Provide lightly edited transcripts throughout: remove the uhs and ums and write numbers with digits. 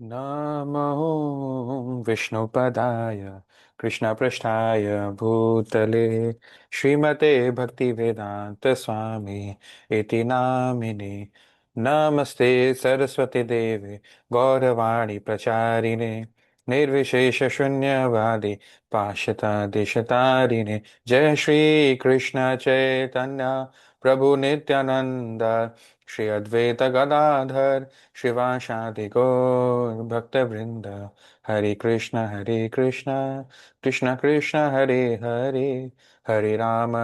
नमो विष्णुपदाय कृष्णपृष्ठाय भूतले श्रीमते भक्तिवेदांत स्वामी इति नामिने। नमस्ते सरस्वती देवे गौरवाणी प्रचारिणे निर्विशेष शून्यवादी पाश्चात्य जय श्री कृष्ण चैतन्य प्रभु नित्यानंद श्री अद्वैत गदाधर शिवाशादि गौर भक्तवृंद। हरे कृष्ण कृष्ण कृष्ण हरे हरे, हरे राम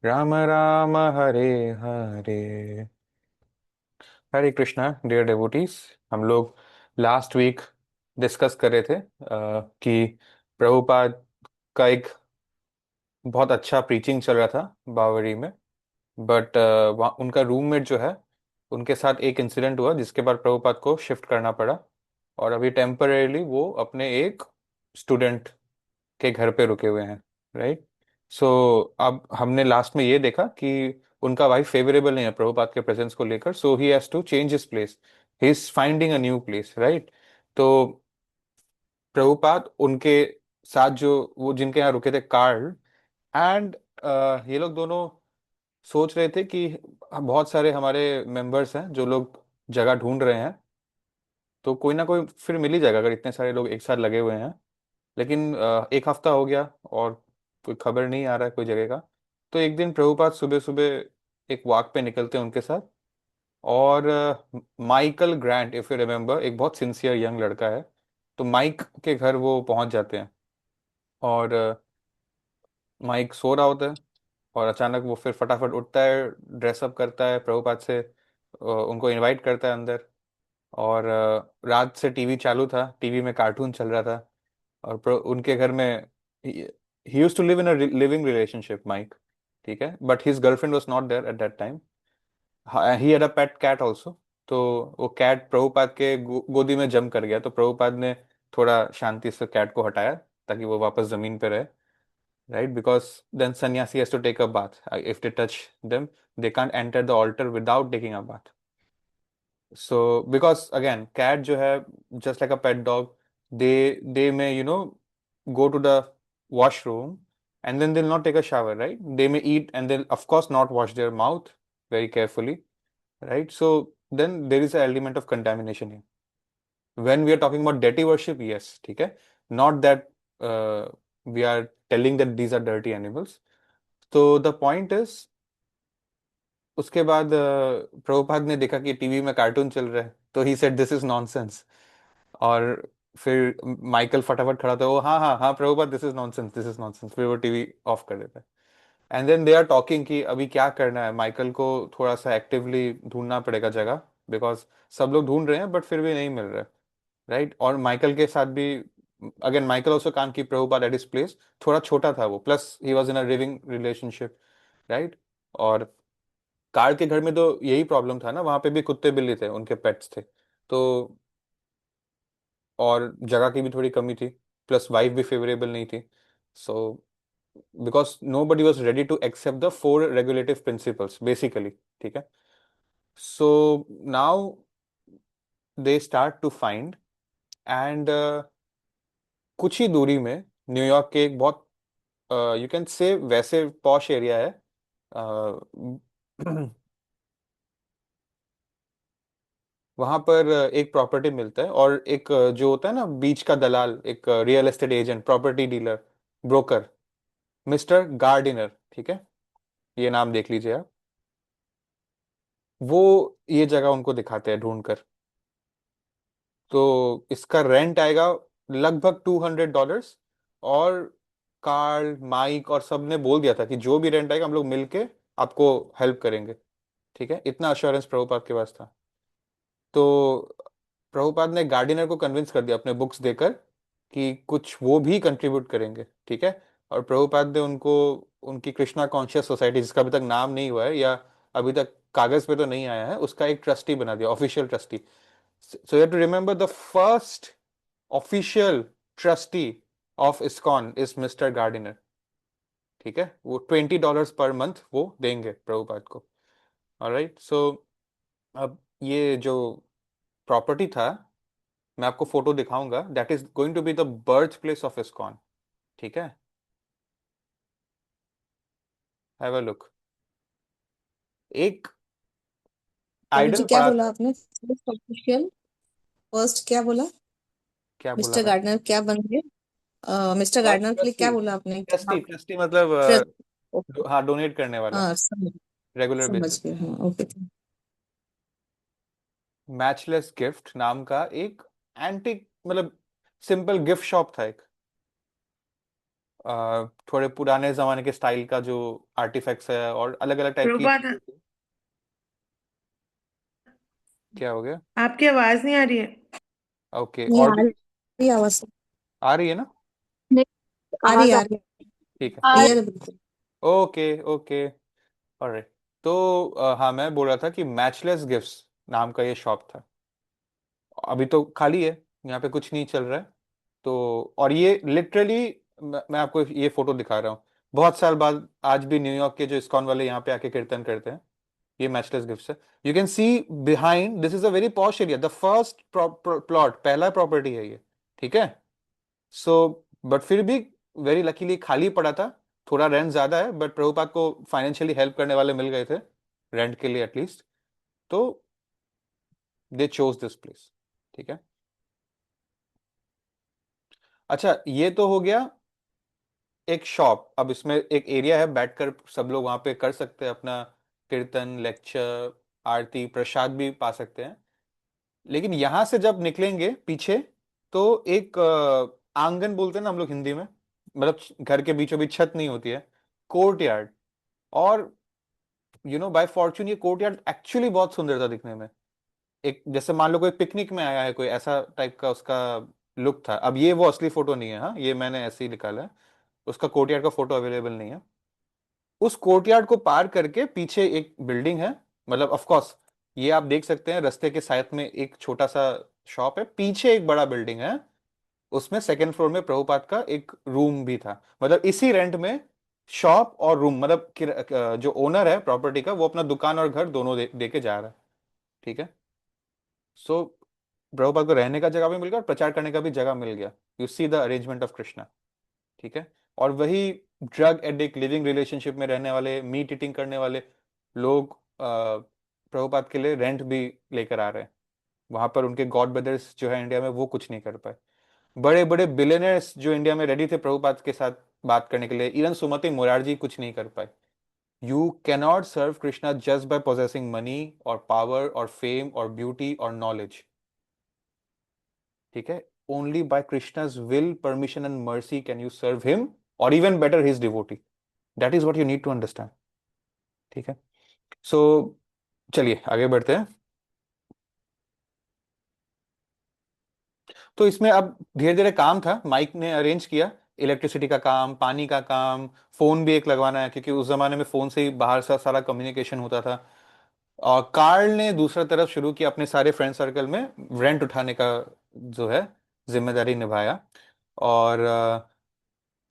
राम राम हरे हरे। हरे कृष्णा डियर डेवोटीज। हम लोग लास्ट वीक डिस्कस कर रहे थे कि प्रभुपाद का एक बहुत अच्छा प्रीचिंग चल रहा था बावरी में। बट उनका रूममेट जो है, उनके साथ एक इंसिडेंट हुआ जिसके बाद प्रभुपाद को शिफ्ट करना पड़ा। और अभी टेम्परेली वो अपने एक स्टूडेंट के घर पे रुके हुए हैं। राइट। सो अब हमने लास्ट में ये देखा कि उनका वाइफ फेवरेबल नहीं है प्रभुपाद के प्रेजेंस को लेकर, so he has to change his place. He is finding a new place, right. तो प्रभुपाद उनके साथ जो वो जिनके यहाँ रुके थे, कार्ल एंड ये लोग दोनों सोच रहे थे कि बहुत सारे हमारे मेंबर्स हैं जो लोग जगह ढूंढ रहे हैं, तो कोई ना कोई फिर मिल ही जाएगा अगर इतने सारे लोग एक साथ लगे हुए हैं। लेकिन एक हफ्ता हो गया और कोई खबर नहीं आ रहा है कोई जगह का। तो एक दिन प्रभुपाद सुबह सुबह एक वॉक पे निकलते हैं उनके साथ। और Michael grant, if you remember, एक बहुत सिंसियर यंग लड़का है। तो माइक के घर वो पहुंच जाते हैं। और माइक सो रहा होता है। और अचानक वो फिर फटाफट उठता है, ड्रेसअप करता है, प्रभुपाद से उनको इनवाइट करता है अंदर। और रात से टीवी चालू था, टीवी में कार्टून चल रहा था। और उनके घर में ही used to live in a living relationship, Mike. ठीक है, but his girlfriend was not there at that time. He had a pet cat also. तो वो कैट प्रभुपाद के गोदी में जम कर गया, तो प्रभुपाद ने थोड़ा शांति से कैट को हटाया ताकि वो वापस जमीन पे रहे। Right, because then sannyasi has to take a bath. If they touch them, they can't enter the altar without taking a bath. So because again, cat जो है, just like a pet dog, they may, go to the washroom and then they'll not take a shower, right? They may eat and they'll of course not wash their mouth very carefully, right? So then there is an element of contamination here. When we are talking about deity worship, yes, ठीक है, not that we are telling that these are dirty animals. So the point is, उसके बाद प्रभुपाद ने देखा कि TV में cartoon चल रहा है, तो he said this is nonsense. और फिर माइकल फटाफट खड़ा था, वो हाँ हाँ हाँ Prabhupada, this is nonsense, this is nonsense, फिर वो टीवी ऑफ कर देता है। And then they are talking कि अभी क्या करना है, माइकल को थोड़ा सा एक्टिवली ढूंढना पड़ेगा जगह, बिकॉज सब लोग ढूंढ रहे हैं बट फिर भी नहीं मिल रहा है। राइट। और माइकल के साथ भी, अगेन माइकल ऑल्सो कान की प्रभुपाद एट हिज प्लेस, थोड़ा छोटा था वो, plus he was in a living relationship. Right. और कार्ल के घर में तो यही प्रॉब्लम था ना, वहां पे भी कुत्ते बिल्ली थे, उनके पेट्स थे। तो और जगह की भी थोड़ी कमी थी, प्लस वाइफ भी फेवरेबल नहीं थी। So because nobody was ready to accept the four regulative principles basically. ठीक है। So now they start to find. And कुछ ही दूरी में न्यूयॉर्क के एक बहुत, यू कैन से वैसे पॉश एरिया है। वहां पर एक प्रॉपर्टी मिलता है, और एक जो होता है ना बीच का दलाल, एक real estate agent, property dealer, broker, mister Gardiner. ठीक है, ये नाम देख लीजिए आप। वो ये जगह उनको दिखाते हैं ढूंढ कर। तो इसका रेंट आएगा लगभग $200। और कार्ल, माइक और सब ने बोल दिया था कि जो भी रेंट आएगा हम लोग मिलके आपको हेल्प करेंगे। ठीक है, इतना अश्योरेंस प्रभुपाद के पास था। तो प्रभुपाद ने गार्डिनर को कन्विंस कर दिया अपने बुक्स देकर कि कुछ वो भी कंट्रीब्यूट करेंगे। ठीक है। और प्रभुपाद ने उनको उनकी कृष्णा कॉन्शियस सोसाइटी, जिसका अभी तक नाम नहीं हुआ है या अभी तक कागज पे तो नहीं आया है, उसका एक ट्रस्टी बना दिया, official trustee. So you have to remember the first official trustee of ISKCON is Mister Gardiner. ठीक है, वो $20 पर मंथ वो देंगे प्रभुपाद को। ऑलराइट। सो अब ये जो प्रॉपर्टी था, मैं आपको फोटो दिखाऊंगा, that is going to be the birth place of ISKCON. ठीक है, हैव अ लुक। एक गुरुजी आइडल क्या पड़ा बोला था। आपने? फर्स्ट ऑफिशियल, फर्स्ट क्या बोला? क्या बोला मिस्टर मैं? गार्डनर क्या बन गए? मिस्टर गार्डनर के लिए ट्रस्टी। क्या बोला आपने कि ट्रस्टी आप ट्रस्टी मतलब ट्रस्ट? ओके। हाँ, डोनेट करने वाला, हाँ समझ रेगुलर समझ बेसिस गए, पे। हाँ ओके। मैचलेस गिफ्ट नाम का एक एंटिक, मतलब सिंपल गिफ्ट शॉप था एक। थोड़े पुराने जमाने के स्टाइल का जो आर्टिफैक्ट्स है और अलग अलग टाइप की प्रभुपाद, चीजें थी। क्या हो गया? आपकी आवाज नहीं आ रही है। ओके, नहीं और आ भी रही है आवाज? आ रही है ना? नहीं, आ रही आवाज है आ आ रही है, ठीक है। क्लियर है बिल्कुल। Okay okay, alright. तो हाँ, मैं बोल रहा था कि मैचलेस गिफ्ट्स नाम का ये शॉप था। अभी तो खाली है, यहाँ पे कुछ नहीं चल रहा है। तो और ये लिटरली, मैं आपको ये फोटो दिखा रहा हूँ, बहुत साल बाद आज भी न्यूयॉर्क के जो इस्कॉन वाले यहाँ पे आके कीर्तन करते हैं, ये मैचलेस गिफ्ट्स है। You can see behind, this is a very posh area, the first plot, पहला प्रॉपर्टी है ये। ठीक है। सो बट फिर भी वेरी लकीली खाली पड़ा था। थोड़ा रेंट ज्यादा है, बट प्रभुपाद को फाइनेंशियली हेल्प करने वाले मिल गए थे, रेंट के लिए एटलीस्ट। तो दे चोज दिस प्लेस। ठीक है। अच्छा, ये तो हो गया एक शॉप। अब इसमें एक एरिया है, बैठकर सब लोग वहां पे कर सकते हैं अपना कीर्तन, लेक्चर, आरती, प्रसाद भी पा सकते हैं। लेकिन यहां से जब निकलेंगे पीछे, तो एक आंगन बोलते हैं ना हम लोग हिंदी में, मतलब घर के बीचों बीच छत नहीं होती है, कोर्ट यार्ड। और बाय फॉर्चून ये कोर्ट यार्ड एक्चुअली बहुत सुंदर था दिखने में। एक जैसे मान लो कोई पिकनिक में आया है, कोई ऐसा टाइप का उसका लुक था। अब ये वो असली फोटो नहीं है, हाँ, ये मैंने ऐसे ही निकाला है। उसका कोर्टयार्ड का फोटो अवेलेबल नहीं है। उस कोर्टयार्ड को पार करके पीछे एक बिल्डिंग है, मतलब ऑफ कोर्स ये आप देख सकते हैं रास्ते के साइड में एक छोटा सा शॉप है, पीछे एक बड़ा बिल्डिंग है। उसमें सेकंड फ्लोर में प्रभुपाद का एक रूम भी था, मतलब इसी रेंट में शॉप और रूम, मतलब जो ओनर है प्रॉपर्टी का, वो अपना दुकान और घर दोनों दे के जा रहा है। ठीक है। सो प्रभुपाद को रहने का जगह भी मिल गया और प्रचार करने का भी जगह मिल गया। You see the arrangement of Krishna. ठीक है। और वही ड्रग एडिक्ट, लिविंग रिलेशनशिप में रहने वाले, मीट ईटिंग करने वाले लोग प्रभुपाद के लिए रेंट भी लेकर आ रहे हैं। वहां पर उनके गॉड ब्रदर्स जो है इंडिया में, वो कुछ नहीं कर पाए। बड़े बड़े बिलियनर्स जो इंडिया में रेडी थे प्रभुपाद के साथ बात करने के लिए, इवन सुमति मोरारजी कुछ नहीं कर पाए। You cannot serve Krishna just by possessing money और पावर और फेम और ब्यूटी और नॉलेज। ठीक है। Only by Krishna's will, permission and mercy can you serve him, और even better his devotee. That is what you need to understand. ठीक है। सो चलिए आगे बढ़ते हैं। तो इसमें अब धीरे धीरे काम था, माइक ने अरेंज किया, इलेक्ट्रिसिटी का काम, पानी का काम, फोन भी एक लगवाना है, क्योंकि उस जमाने में फोन से ही बाहर से सारा कम्युनिकेशन होता था। और कार्ल ने दूसरा तरफ शुरू किया अपने सारे फ्रेंड सर्कल में रेंट उठाने का जो है जिम्मेदारी निभाया। और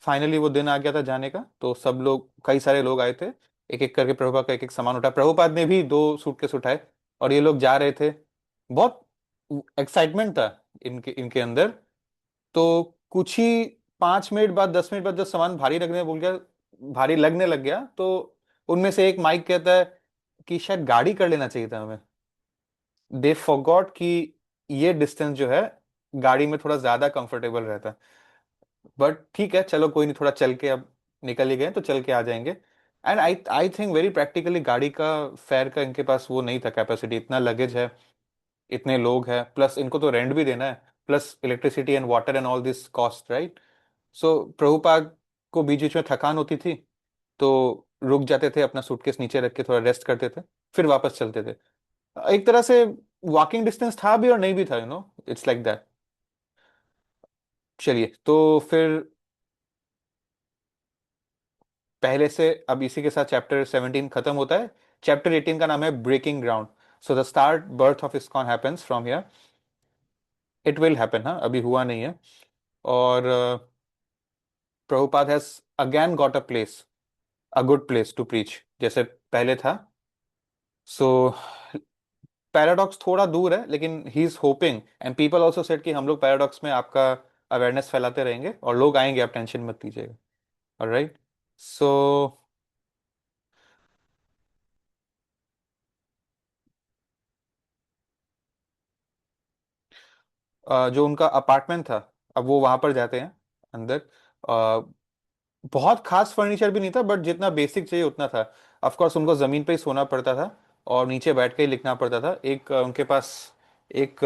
फाइनली वो दिन आ गया था जाने का, तो सब लोग, कई सारे लोग आए थे, एक एक करके प्रभुपाद का एक एक सामान उठाया। प्रभुपाद ने भी 2 सूटकेस उठाए और ये लोग जा रहे थे। बहुत एक्साइटमेंट था इनके इनके अंदर। तो कुछ ही 5 मिनट बाद, 10 मिनट बाद, जब सामान भारी लगने लग गया, तो उनमें से एक माइक कहता है कि शायद गाड़ी कर लेना चाहिए था हमें। दे फॉरगॉट कि ये डिस्टेंस जो है गाड़ी में थोड़ा ज्यादा कंफर्टेबल रहता है। बट ठीक है, चलो कोई नहीं, थोड़ा चल के अब निकल ही गए तो चल के आ जाएंगे। And I I think very practically गाड़ी का फेयर का इनके पास वो नहीं था कैपेसिटी, इतना लगेज है, इतने लोग हैं, प्लस इनको तो रेंट भी देना है, plus electricity and water and all this cost, right? So Prabhupada को बीच बीच में थकान होती थी, तो रुक जाते थे, अपना सूटकेस नीचे रख के थोड़ा रेस्ट करते थे, फिर वापस चलते थे। एक तरह से वॉकिंग डिस्टेंस था भी और नहीं भी था, इट्स लाइक दैट। चलिए, तो फिर पहले से अब इसी के साथ चैप्टर 17 खत्म होता है। चैप्टर 18 का नाम है breaking ground. So the start birth of ISKCON happens from here. It will happen, हाँ, अभी हुआ नहीं है। और Prabhupada has again got a place, a good place to preach, जैसे पहले था। सो पैराडॉक्स थोड़ा दूर है, लेकिन he is hoping and people also said कि हम लोग पैराडॉक्स में आपका अवेयरनेस फैलाते रहेंगे और लोग आएंगे, आप टेंशन मत लीजिएगा। ऑलराइट। सो जो उनका अपार्टमेंट था, अब वो वहां पर जाते हैं अंदर। बहुत खास फर्नीचर भी नहीं था, बट जितना बेसिक चाहिए उतना था। ऑफ कोर्स उनको जमीन पे ही सोना पड़ता था और नीचे बैठ के ही लिखना पड़ता था। एक उनके पास एक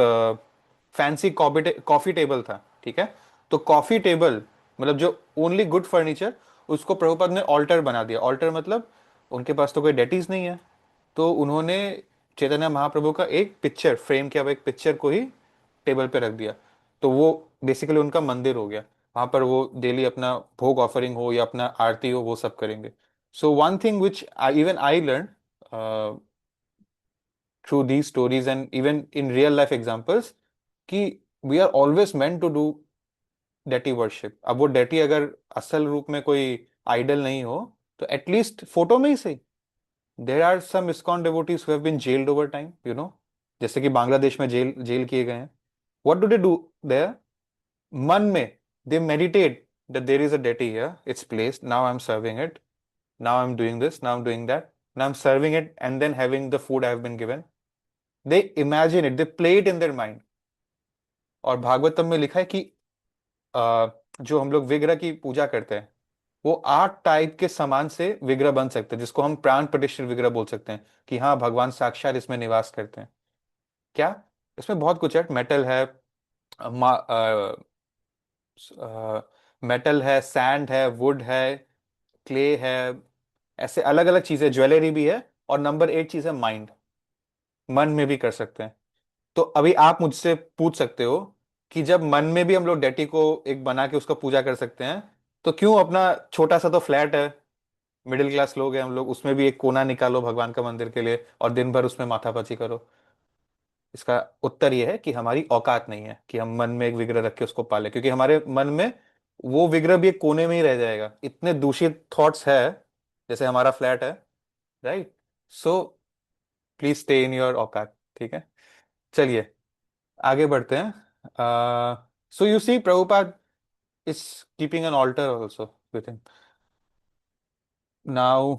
फैंसी कॉफी टेबल था, ठीक है। तो कॉफी टेबल मतलब जो ओनली गुड फर्नीचर, उसको प्रभुपाद ने ऑल्टर बना दिया। ऑल्टर मतलब उनके पास तो कोई डेटीज नहीं है, तो उन्होंने चैतन्य महाप्रभु का एक पिक्चर फ्रेम किया हुआ एक पिक्चर को ही टेबल पे रख दिया। तो वो बेसिकली उनका मंदिर हो गया। वहां पर वो डेली अपना भोग ऑफरिंग हो या अपना आरती हो वो सब करेंगे। So one thing which even I learn through these stories and even in real life examples कि we are always meant to do deity worship. अब वो डेटी अगर असल रूप में कोई आइडल नहीं हो, तो एटलीस्ट फोटो में ही सही। There are some ISKCON devotees who have been jailed over time, you know, जैसे कि बांग्लादेश में जेल जेल किए गए हैं। What do they do there? मन में they meditate that there is a deity here, it's placed, now I'm serving it, now I'm doing this, now I'm doing that, now I'm serving it and then having the food I have been given. They imagine it, they play it in their mind. और भागवतम में लिखा है कि जो हम लोग विग्रह की पूजा करते हैं, वो 8 टाइप के सामान से विग्रह बन सकते हैं, जिसको हम प्राण प्रतिष्ठित विग्रह बोल सकते हैं कि हाँ भगवान साक्षात इसमें निवास करते हैं। क्या? इसमें बहुत कुछ है, मेटल है, मेटल है, सैंड है, वुड है, क्ले है, ऐसे अलग अलग चीजें, ज्वेलरी भी है। और नंबर 8 चीज है माइंड, मन में भी कर सकते हैं। तो अभी आप मुझसे पूछ सकते हो कि जब मन में भी हम लोग डेटी को एक बना के उसका पूजा कर सकते हैं, तो क्यों अपना छोटा सा तो फ्लैट है, मिडिल क्लास लोग हैं हम लोग, उसमें भी एक कोना निकालो भगवान का मंदिर के लिए और दिन भर उसमें माथापच्ची करो? इसका उत्तर यह है कि हमारी औकात नहीं है कि हम मन में एक विग्रह रख के उसको पाले, क्योंकि हमारे मन में वो विग्रह भी एक कोने में ही रह जाएगा, इतने दूषित थॉट्स है, जैसे हमारा फ्लैट है। Right. So please stay in your औकात, ठीक है। चलिए आगे बढ़ते हैं। So you see Prabhupada is keeping an altar also with him now.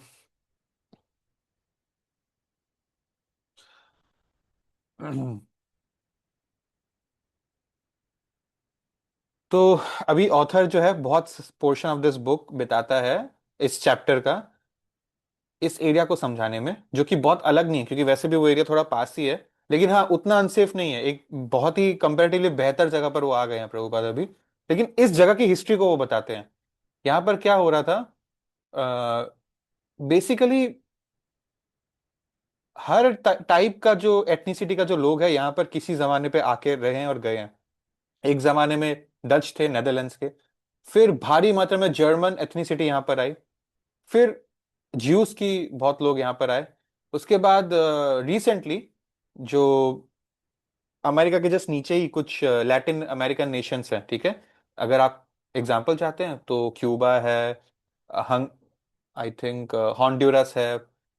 तो अभी ऑथर जो है बहुत पोर्शन ऑफ दिस बुक बिताता है इस चैप्टर का इस एरिया को समझाने में, जो कि बहुत अलग नहीं है, क्योंकि वैसे भी वो एरिया थोड़ा पास ही है, लेकिन हाँ उतना अनसेफ नहीं है। एक बहुत ही कंपैरेटिवली बेहतर जगह पर वो आ गए हैं प्रभुपाद अभी। लेकिन इस जगह की हिस्ट्री को वो बताते हैं। यहाँ पर क्या हो रहा था, बेसिकली हर टाइप का जो एथनिसिटी का जो लोग है यहाँ पर किसी जमाने पे आके रहे हैं और गए हैं। एक जमाने में डच थे, नेदरलैंड्स के। फिर भारी मात्रा में जर्मन एथनिसिटी यहाँ पर आई। फिर ज्यूस की बहुत लोग यहाँ पर आए। उसके बाद रिसेंटली जो अमेरिका के जस्ट नीचे ही कुछ लैटिन अमेरिकन नेशंस हैं, ठीक है। अगर आप एग्जांपल चाहते हैं तो क्यूबा है, हंग आई थिंक हॉन्डुरस है,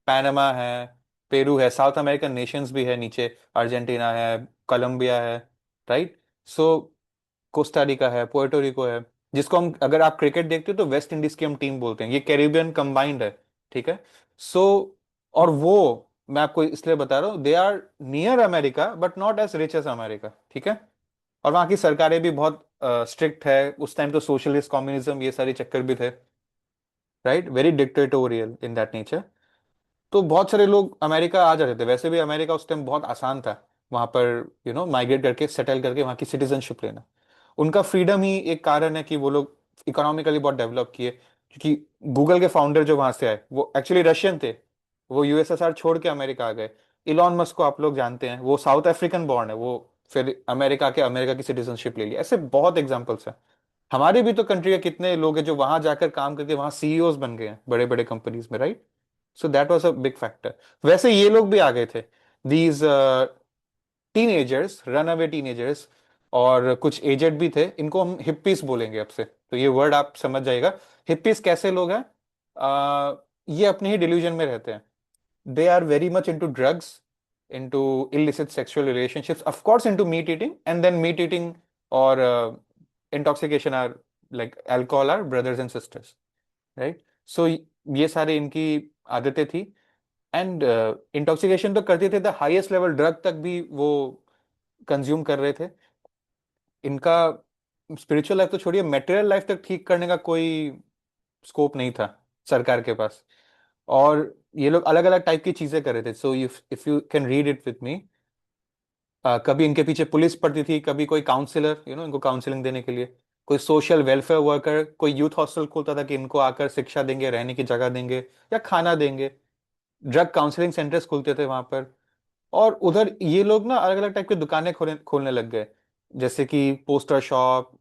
पैनामा है, पेरू है, साउथ अमेरिकन नेशंस भी है नीचे, अर्जेंटीना है, कोलंबिया है। राइट। सो कोस्टा रिका है, पोर्टो रिको है, जिसको हम अगर आप क्रिकेट देखते हो तो वेस्ट इंडीज की हम टीम बोलते हैं, ये कैरिबियन कंबाइंड है, ठीक है। सो और वो मैं आपको इसलिए बता रहा हूँ, they are near America but not as rich as America, ठीक है। और वहाँ की सरकारें भी बहुत स्ट्रिक्ट है, उस टाइम तो सोशलिस्ट कम्युनिज्म ये सारे चक्कर भी थे। Right, very dictatorial in that nature. तो बहुत सारे लोग अमेरिका आ जाते थे, वैसे भी अमेरिका उस टाइम बहुत आसान था वहां पर माइग्रेट करके सेटल करके वहाँ की सिटीजनशिप लेना। उनका फ्रीडम ही एक कारण है कि वो लोग इकोनॉमिकली बहुत डेवलप किए, क्योंकि गूगल के फाउंडर जो वहां से आए वो एक्चुअली रशियन थे। वो यूएसएसआर छोड़ के अमेरिका आ गए। इलॉन मस्क को आप लोग जानते हैं, वो साउथ अफ्रीकन बॉर्न है, वो फिर अमेरिका के अमेरिका की सिटीजनशिप ले लिया। ऐसे बहुत एग्जाम्पल्स हैं। हमारे भी तो कंट्री के कितने लोग हैं जो वहां जाकर काम करके वहां सीईओज बन गए हैं बड़े बड़े कंपनीज में। Right. So that was a big factor. वैसे ये लोग भी आ गए थे, these teenagers, run away teenagers. और कुछ एजेड भी थे, इनको हम हिप्पीस बोलेंगे अब से, तो ये वर्ड आप समझ जाएगा। हिप्पीस कैसे लोग हैं? ये अपने ही डिल्यूजन में रहते हैं। They are very much into drugs, into illicit sexual relationships, of course into meat eating, and then meat eating or intoxication are like alcohol are brothers and sisters, right? So ये सारे इनकी आदतें थी। And intoxication तो करते थे, the highest level drug तक भी वो कंज्यूम कर रहे थे। इनका स्पिरिचुअल लाइफ तो छोड़िए, मेटेरियल लाइफ तक ठीक करने का कोई स्कोप नहीं था सरकार के पास। और ये लोग अलग अलग टाइप की चीजें कर रहे थे। So if you can read it with me, कभी इनके पीछे पुलिस पड़ती थी, कभी कोई काउंसलर इनको काउंसलिंग देने के लिए, कोई सोशल वेलफेयर वर्कर, कोई यूथ हॉस्टल खोलता था कि इनको आकर शिक्षा देंगे, रहने की जगह देंगे या खाना देंगे। ड्रग काउंसलिंग सेंटर्स खुलते थे वहां पर। और उधर ये लोग ना अलग अलग टाइप की दुकानें खोलने लग गए, जैसे कि poster shop,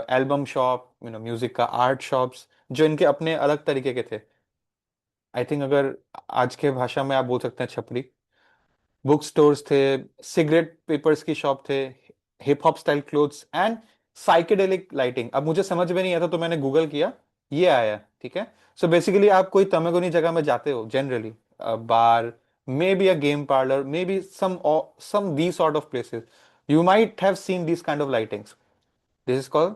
album shop, music का आर्ट शॉप्स, जो इनके अपने अलग तरीके के थे। आई थिंक अगर आज के भाषा में आप बोल सकते हैं छपरी। बुक स्टोर्स थे, सिगरेट पेपर्स की शॉप थे, hip hop style clothes and psychedelic lighting. अब मुझे समझ में नहीं आता तो मैंने गूगल किया, ये आया, ठीक है। सो बेसिकली आप कोई तमेगुनी जगह में जाते हो generally, bar, may be a game parlour, may be some these sort of places, you might have seen these kind of lightings. This is called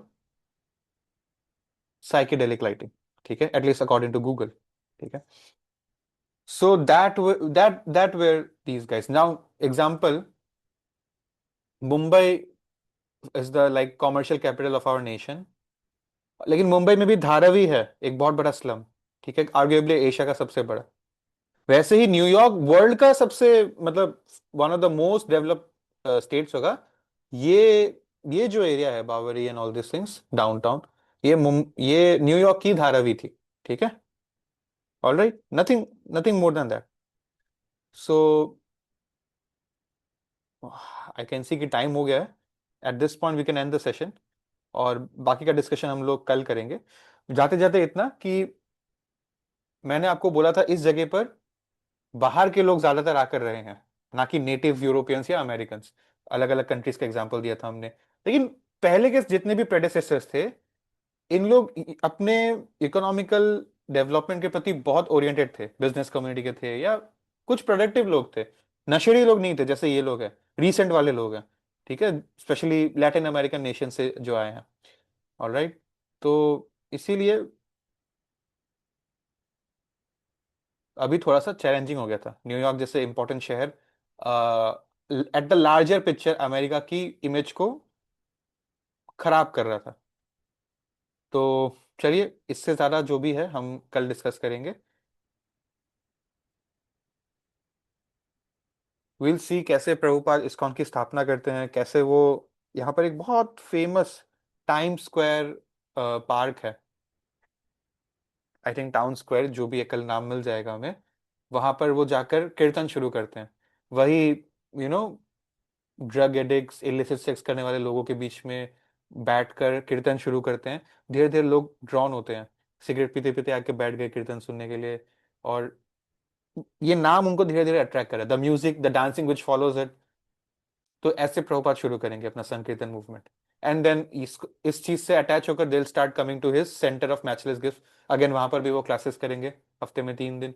psychedelic lighting, ठीक है, at least according to Google, ठीक है। So that were these guys. Now example, Mumbai is the like commercial capital of our nation, लेकिन मुंबई में भी धारावी है, एक बहुत बड़ा स्लम, ठीक है, आर्ग्यूएबली एशिया का सबसे बड़ा। वैसे ही न्यूयॉर्क वर्ल्ड का सबसे, मतलब one of the most developed states होगा। ये ये जो एरिया है Bowery and all this things downtown, ये न्यूयॉर्क की धारावी थी, ठीक है। Alright, nothing nothing more than that. So I can see कि टाइम हो गया है। At this point we can end the session, और बाकी का डिस्कशन हम लोग कल करेंगे। जाते जाते इतना कि मैंने आपको बोला था इस जगह पर बाहर के लोग ज्यादातर आकर रहे हैं, ना कि नेटिव यूरोपियंस या अमेरिकन। अलग अलग कंट्रीज का एग्जांपल दिया था हमने। लेकिन पहले के जितने भी प्रेडेसेसर्स थे, इन लोग अपने इकोनॉमिकल डेवलपमेंट के प्रति बहुत ओरिएंटेड थे, बिजनेस कम्युनिटी के थे, या कुछ प्रोडक्टिव लोग थे। नशेड़ी लोग नहीं थे जैसे ये लोग हैं, रिसेंट वाले लोग हैं, ठीक है, स्पेशली लैटिन अमेरिकन नेशन से जो आए हैं। ऑलराइट, तो इसीलिए अभी थोड़ा सा चैलेंजिंग हो गया था न्यूयॉर्क जैसे इंपॉर्टेंट शहर at the larger picture America की इमेज को खराब कर रहा था। तो चलिए, इससे ज्यादा जो भी है हम कल डिस्कस करेंगे। विल सी कैसे प्रभुपाद इस्कॉन की स्थापना करते हैं, कैसे वो यहाँ पर एक बहुत फेमस टाइम स्क्वायर पार्क है, आई थिंक टाउन स्क्वायर, जो भी है, कल नाम मिल जाएगा हमें। वहां पर वो जाकर कीर्तन शुरू करते हैं। वही you know drug addicts, illicit sex करने वाले लोगों के बीच में बैठकर कीर्तन शुरू करते हैं। धीरे धीरे लोग ड्रॉन होते हैं, सिगरेट पीते पीते आके बैठ गए कीर्तन सुनने के लिए। और ये नाम उनको धीरे धीरे अट्रैक्ट करे, the music, the dancing which follows it. तो ऐसे प्रभुपाद शुरू करेंगे अपना संकीर्तन मूवमेंट। एंड देन इस चीज से अटैच होकर they start coming to his centre of matchless gift. Again वहां पर भी वो क्लासेस करेंगे हफ्ते में 3 दिन।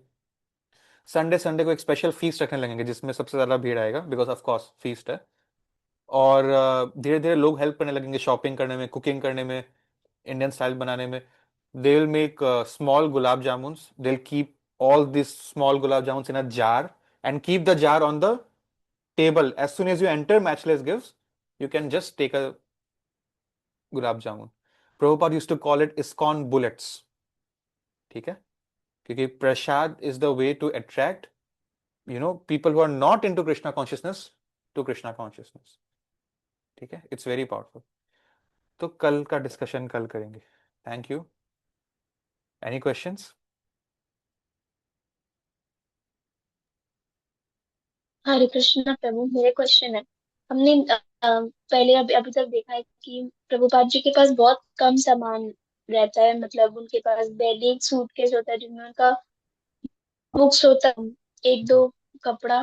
संडे संडे को एक स्पेशल फीस्ट रखने लगेंगे जिसमें सबसे ज्यादा भीड़ आएगा, बिकॉज ऑफ कोर्स फीस्ट है। और धीरे धीरे लोग हेल्प करने लगेंगे शॉपिंग करने में, कुकिंग करने में, इंडियन स्टाइल बनाने में। They will make small gulab jamuns, they will keep all these small gulab jamuns in a jar and keep the jar on the table. As soon as you enter matchless gifts, you can just take a gulab jamun. Prabhupada used to call it ISKCON bullets, ठीक है, क्योंकि prasad is the way to attract people who are not into Krishna consciousness to Krishna consciousness, ठीक है। It's very powerful. तो कल का discussion कल करेंगे। Thank you. Any questions? Hare Krishna Prabhu, मेरे क्वेश्चन है। हमने पहले अभी तक देखा है कि प्रभुपाद जी के पास बहुत कम सामान रहता है, मतलब उनके पास बैग, एक सूटकेस होता है जिसमें उनका बुक्स होता है, एक दो कपड़ा।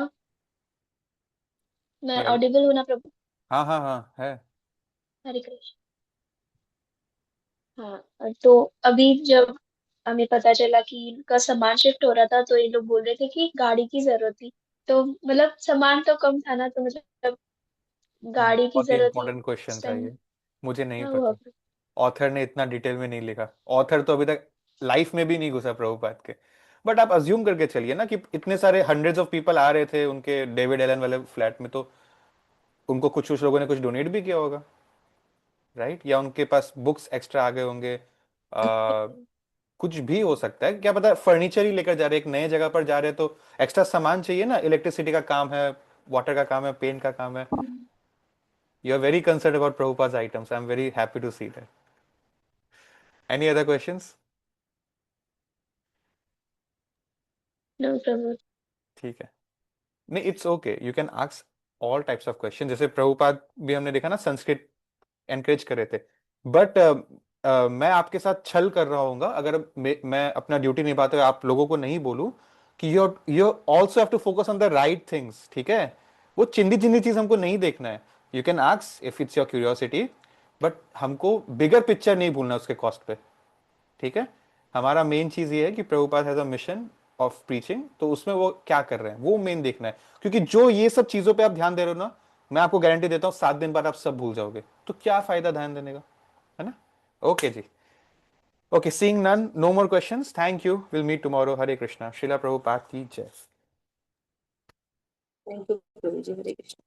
मैं वेल, ऑडिबल हूं ना प्रभु? हाँ हाँ हाँ है। हरे कृष्ण। हाँ, तो अभी जब हमें पता चला कि इनका सामान शिफ्ट हो रहा था तो ये लोग बोल रहे थे कि गाड़ी की जरूरत थी। तो मतलब सामान तो कम था ना, तो मतलब गाड़ी की बहुत ही जरूरत थी इंपॉर्टेंट क्वेश्चन उस था टाइम। ये, मुझे नहीं हाँ हुआ। पता। ऑथर ने इतना डिटेल में नहीं लिखा, ऑथर तो अभी तक लाइफ में भी नहीं घुसा प्रभुपाद के। बट आप अज्यूम करके चलिए ना कि इतने सारे हंड्रेड्स ऑफ पीपल आ रहे थे उनके डेविड एलन वाले फ्लैट में, तो उनको कुछ कुछ लोगों ने कुछ डोनेट भी किया होगा, राइट? या उनके पास बुक्स एक्स्ट्रा आ गए होंगे, कुछ भी हो सकता है, क्या पता फर्नीचर ही लेकर जा रहे, एक नए जगह पर जा रहे तो एक्स्ट्रा सामान चाहिए ना, इलेक्ट्रिसिटी का काम है, वाटर का काम है, पेंट का काम है। You are very concern about Prabhupada's items, I am very happy to see that. Any other questions? No Prabhu. ठीक है, नहीं it's okay, you can ask all types of question. जैसे प्रभुपाद भी हमने देखा ना संस्कृत एनकरेज कर रहे थे, बट मैं आपके साथ छल कर रहा हूँ अगर मैं अपना ड्यूटी निभाते हुए आप लोगों को नहीं बोलूं कि you also have to focus on the right things, ठीक है? वो चिंदी चिंदी चीज हमको नहीं देखना है। You can ask if it's your curiosity, but हमको बिगर पिक्चर नहीं भूलना उसके कॉस्ट पे, ठीक है? हमारा मेन चीज ये है कि Prabhupada has a mission of preaching, तो उसमें वो क्या कर रहे हैं वो मेन देखना है। क्योंकि जो ये सब चीजों पे आप ध्यान दे रहे हो ना, मैं आपको गारंटी देता हूँ 7 दिन बाद आप सब भूल जाओगे, तो क्या फायदा ध्यान देने का, है ना? Okay ji. Okay, seeing none, no more questions, thank you, will meet tomorrow. Hare Krishna, Srila Prabhupada की जय। Thank you Prabhu ji, Hare Krishna.